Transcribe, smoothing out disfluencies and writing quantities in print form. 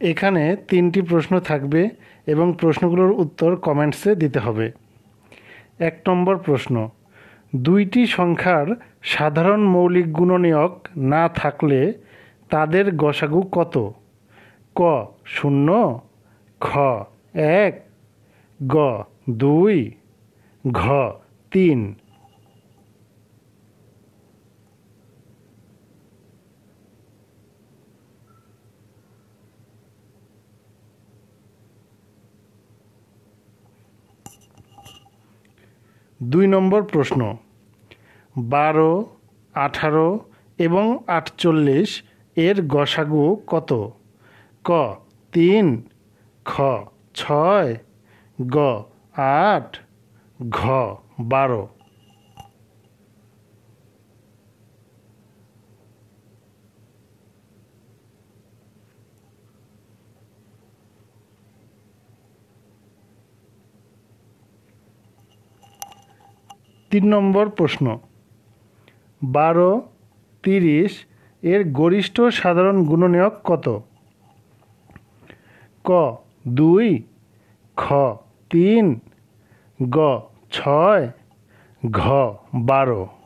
এখানে 3টি প্রশ্ন থাকবে এবং প্রশ্নগুলোর উত্তর কমেন্টসে দিতে হবে। 1 নম্বর প্রশ্ন, 2টি সংখ্যার সাধারণ মৌলিক গুণনীয়ক না থাকলে তাদের গসাগু কত? ক 0, খ 1, গ 2, ঘ 3। 2 নম্বর প্রশ্ন, 12, 18 এবং 48 এর গসাগু কত? ক 3, খ 6, গ 8, ঘ 12। 3 নম্বর প্রশ্ন, 12, 30 এর গরিষ্ঠ সাধারণ গুণনীয়ক কত? ক 2, খ 3, গ 6, ঘ 12।